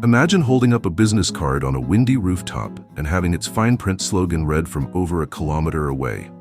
Imagine holding up a business card on a windy rooftop and having its fine print slogan read from over a kilometer away.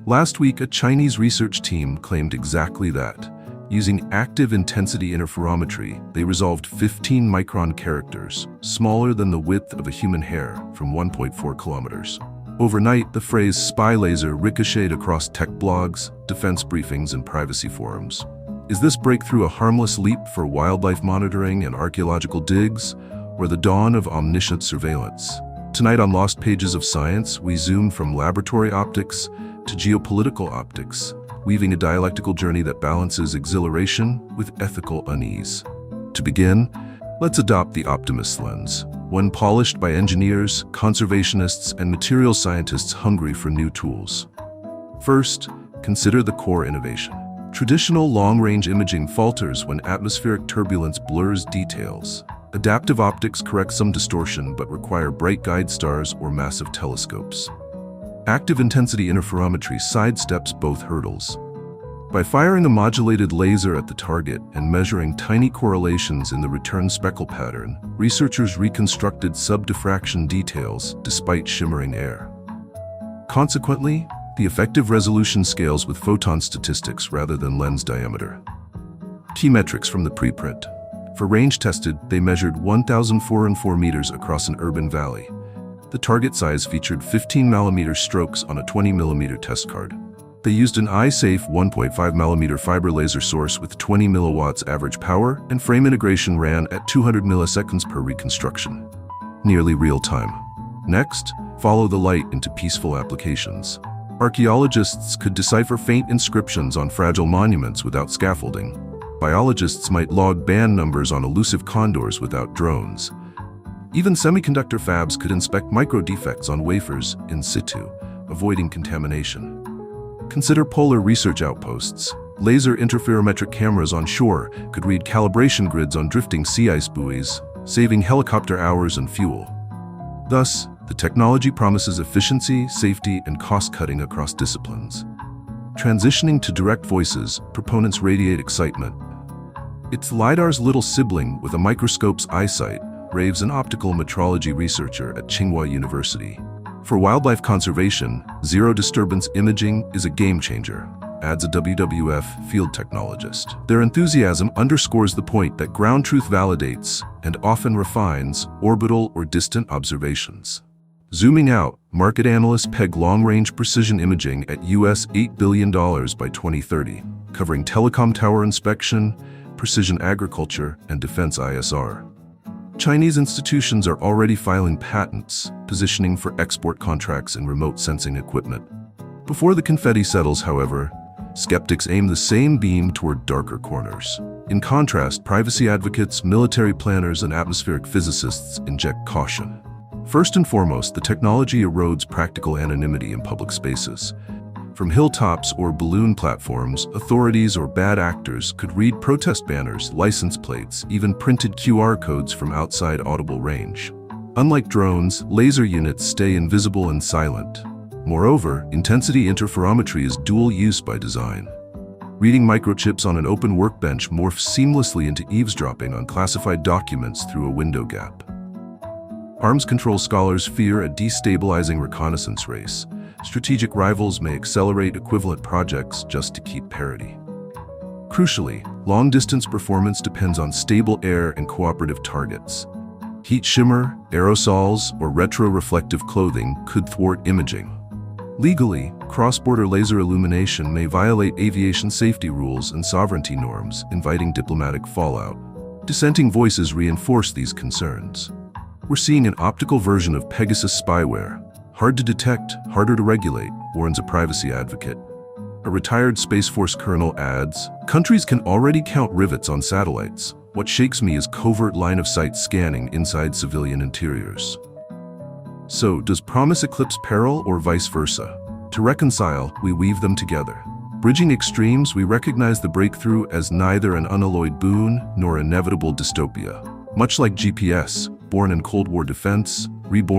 Last week, a Chinese research team claimed exactly that. Using active intensity interferometry, they resolved 15-micron characters, smaller than the width of a human hair, from 1.4 kilometers. Overnight, the phrase spy laser ricocheted across tech blogs, defense briefings, and privacy forums. Is this breakthrough a harmless leap for wildlife monitoring and archaeological digs, or the dawn of omniscient surveillance? Tonight on Lost Pages of Science, we zoom from laboratory optics to geopolitical optics, weaving a dialectical journey that balances exhilaration with ethical unease. To begin, let's adopt the optimist lens, one polished by engineers, conservationists, and material scientists hungry for new tools. First, consider the core innovation. Traditional long-range imaging falters when atmospheric turbulence blurs details. Adaptive optics correct some distortion but require bright guide stars or massive telescopes. Active intensity interferometry sidesteps both hurdles. By firing a modulated laser at the target and measuring tiny correlations in the return speckle pattern, researchers reconstructed subdiffraction details despite shimmering air. Consequently, the effective resolution scales with photon statistics rather than lens diameter. Key metrics from the preprint. For range tested, they measured 1,004 meters across an urban valley. The target size featured 15 mm strokes on a 20 mm test card. They used an eye-safe 1.5 mm fiber laser source with 20 milliwatts average power, and frame integration ran at 200 milliseconds per reconstruction. Nearly real time. Next, follow the light into peaceful applications. Archaeologists could decipher faint inscriptions on fragile monuments without scaffolding. Biologists might log band numbers on elusive condors without drones. Even semiconductor fabs could inspect micro-defects on wafers in situ, avoiding contamination. Consider polar research outposts. Laser interferometric cameras on shore could read calibration grids on drifting sea ice buoys, saving helicopter hours and fuel. Thus, the technology promises efficiency, safety, and cost-cutting across disciplines. Transitioning to direct voices, proponents radiate excitement. It's LiDAR's little sibling with a microscope's eyesight, raves an optical metrology researcher at Tsinghua University. For wildlife conservation, zero-disturbance imaging is a game-changer, adds a WWF field technologist. Their enthusiasm underscores the point that ground truth validates, and often refines, orbital or distant observations. Zooming out, market analysts peg long-range precision imaging at US $8 billion by 2030, covering telecom tower inspection, precision agriculture, and defense ISR. Chinese institutions are already filing patents, positioning for export contracts in remote sensing equipment. Before the confetti settles, however, skeptics aim the same beam toward darker corners. In contrast, privacy advocates, military planners, and atmospheric physicists inject caution. First and foremost, the technology erodes practical anonymity in public spaces. From hilltops or balloon platforms, authorities or bad actors could read protest banners, license plates, even printed QR codes from outside audible range. Unlike drones, laser units stay invisible and silent. Moreover, intensity interferometry is dual use by design. Reading microchips on an open workbench morphs seamlessly into eavesdropping on classified documents through a window gap. Arms control scholars fear a destabilizing reconnaissance race. Strategic rivals may accelerate equivalent projects just to keep parity. Crucially, long-distance performance depends on stable air and cooperative targets. Heat shimmer, aerosols, or retro-reflective clothing could thwart imaging. Legally, cross-border laser illumination may violate aviation safety rules and sovereignty norms, inviting diplomatic fallout. Dissenting voices reinforce these concerns. We're seeing an optical version of Pegasus spyware. Hard to detect, harder to regulate, warns a privacy advocate. A retired Space Force colonel adds, countries can already count rivets on satellites. What shakes me is covert line-of-sight scanning inside civilian interiors. So, does promise eclipse peril or vice versa? To reconcile, we weave them together. Bridging extremes, we recognize the breakthrough as neither an unalloyed boon nor inevitable dystopia. Much like GPS, born in Cold War defense, reborn